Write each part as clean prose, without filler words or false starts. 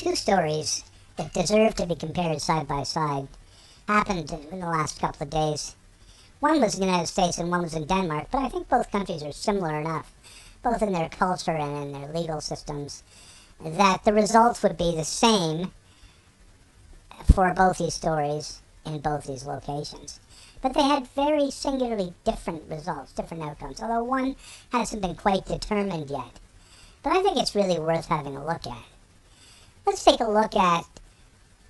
Two stories that deserve to be compared side by side happened in the last couple of days. One was in the United States and one was in Denmark, but I think both countries are similar enough, both in their culture and in their legal systems, that the results would be the same for both these stories in both these locations. But they had very singularly different results, different outcomes, although one hasn't been quite determined yet. But I think it's really worth having a look at. Let's take a look at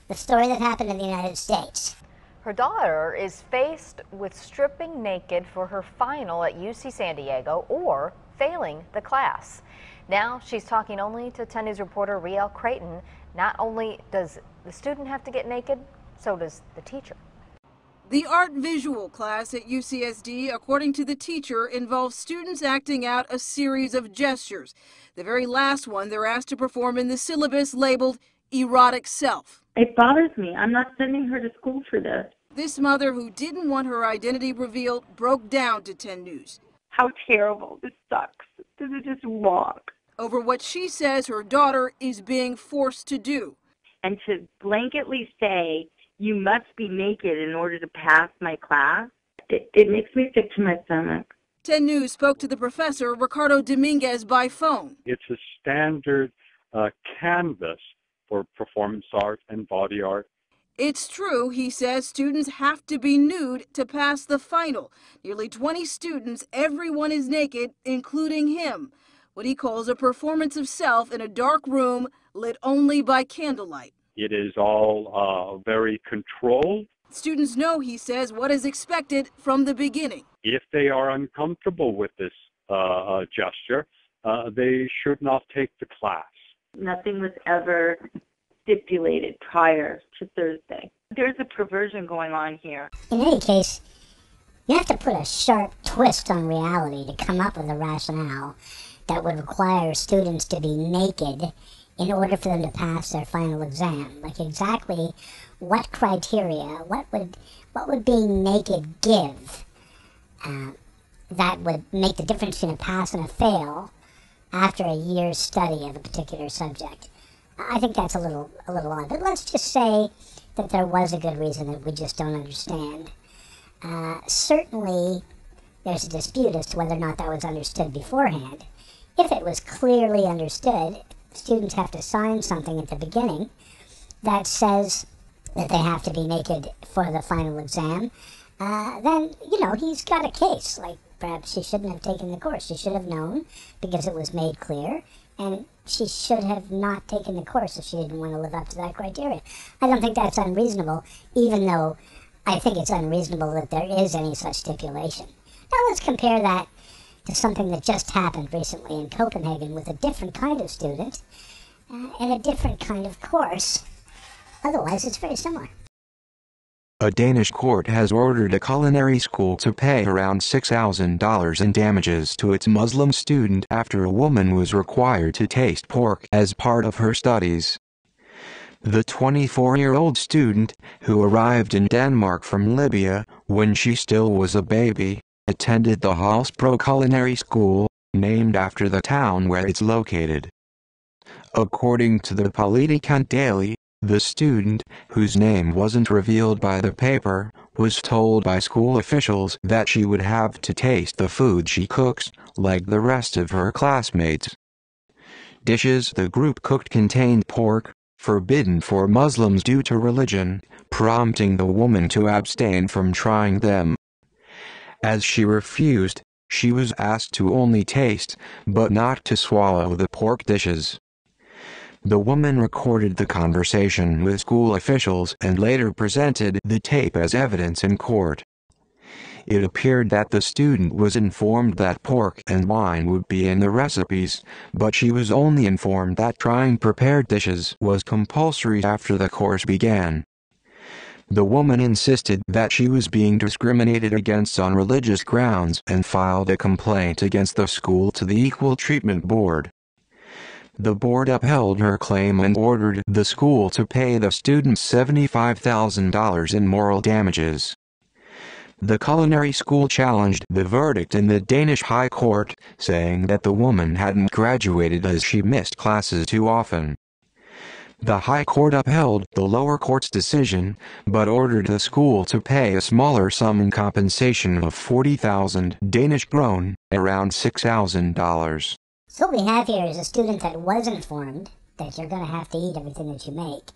the story that happened in the United States. Her daughter is faced with stripping naked for her final at UC San Diego or failing the class. Now she's talking only to 10 News reporter Riel Creighton. Not only does the student have to get naked, so does the teacher. The art visual class at UCSD, according to the teacher, involves students acting out a series of gestures. The very last one they're asked to perform in the syllabus labeled erotic self. It bothers me. I'm not sending her to school for this. This mother, who didn't want her identity revealed, broke down to 10 News. How terrible. This sucks. This is just wrong. Over what she says her daughter is being forced to do. And to blanketly say, you must be naked in order to pass my class, it makes me sick to my stomach. 10 News spoke to the professor, Ricardo Dominguez, by phone. It's a standard canvas for performance art and body art. It's true, he says, students have to be nude to pass the final. Nearly 20 students, everyone is naked, including him. What he calls a performance of self in a dark room lit only by candlelight. It is all very controlled. Students know, he says, what is expected from the beginning. If they are uncomfortable with this gesture, they should not take the class. Nothing was ever stipulated prior to Thursday. There's a perversion going on here. In any case, you have to put a sharp twist on reality to come up with a rationale that would require students to be naked in order for them to pass their final exam. Like, exactly what criteria, what would being naked give that would make the difference between a pass and a fail after a year's study of a particular subject? I think that's a little odd. But let's just say that there was a good reason that we just don't understand. Certainly, there's a dispute as to whether or not that was understood beforehand. If it was clearly understood, students have to sign something at the beginning that says that they have to be naked for the final exam, then, he's got a case. Like, perhaps she shouldn't have taken the course. She should have known because it was made clear, and she should have not taken the course if she didn't want to live up to that criteria. I don't think that's unreasonable, even though I think it's unreasonable that there is any such stipulation. Now let's compare that to something that just happened recently in Copenhagen with a different kind of student and a different kind of course. Otherwise, it's very similar. A Danish court has ordered a culinary school to pay around $6,000 in damages to its Muslim student after a woman was required to taste pork as part of her studies. The 24-year-old student, who arrived in Denmark from Libya when she still was a baby, attended the Halsbro Culinary School, named after the town where it's located. According to the Politikant Daily, the student, whose name wasn't revealed by the paper, was told by school officials that she would have to taste the food she cooks, like the rest of her classmates. Dishes the group cooked contained pork, forbidden for Muslims due to religion, prompting the woman to abstain from trying them. As she refused, she was asked to only taste, but not to swallow the pork dishes. The woman recorded the conversation with school officials and later presented the tape as evidence in court. It appeared that the student was informed that pork and wine would be in the recipes, but she was only informed that trying prepared dishes was compulsory after the course began. The woman insisted that she was being discriminated against on religious grounds and filed a complaint against the school to the Equal Treatment Board. The board upheld her claim and ordered the school to pay the student $75,000 in moral damages. The culinary school challenged the verdict in the Danish High Court, saying that the woman hadn't graduated as she missed classes too often. The High Court upheld the lower court's decision, but ordered the school to pay a smaller sum in compensation of 40,000 Danish krone, around $6,000. So what we have here is a student that was informed that you're going to have to eat everything that you make,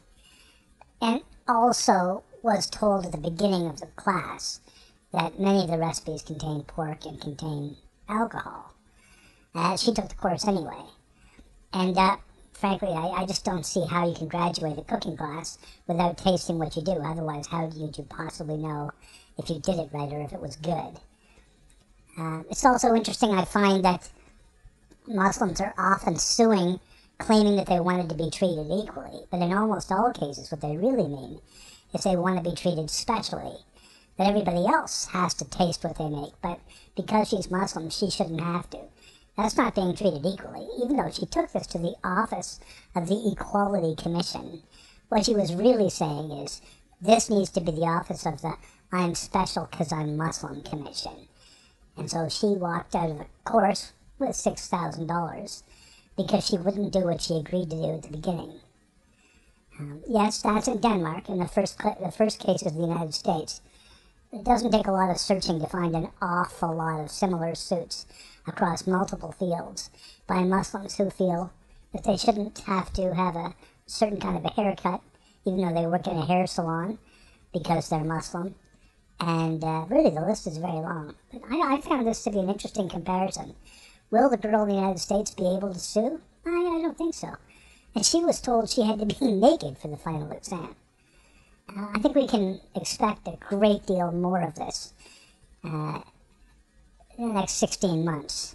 and also was told at the beginning of the class that many of the recipes contain pork and contain alcohol. She took the course anyway. And frankly, I just don't see how you can graduate a cooking class without tasting what you do. Otherwise, how would you possibly know if you did it right or if it was good? It's also interesting, I find, that Muslims are often suing, claiming that they wanted to be treated equally. But in almost all cases, what they really mean is they want to be treated specially. That everybody else has to taste what they make, but because she's Muslim, she shouldn't have to. That's not being treated equally, even though she took this to the office of the Equality Commission. What she was really saying is, this needs to be the office of the I'm special because I'm Muslim Commission. And so she walked out of the course with $6,000 because she wouldn't do what she agreed to do at the beginning. Yes, that's in Denmark, and the first case is the United States. It doesn't take a lot of searching to find an awful lot of similar suits across multiple fields by Muslims who feel that they shouldn't have to have a certain kind of a haircut, even though they work in a hair salon, because they're Muslim. And really, the list is very long. But I found this to be an interesting comparison. Will the girl in the United States be able to sue? I don't think so. And she was told she had to be naked for the final exam. I think we can expect a great deal more of this in the next 16 months.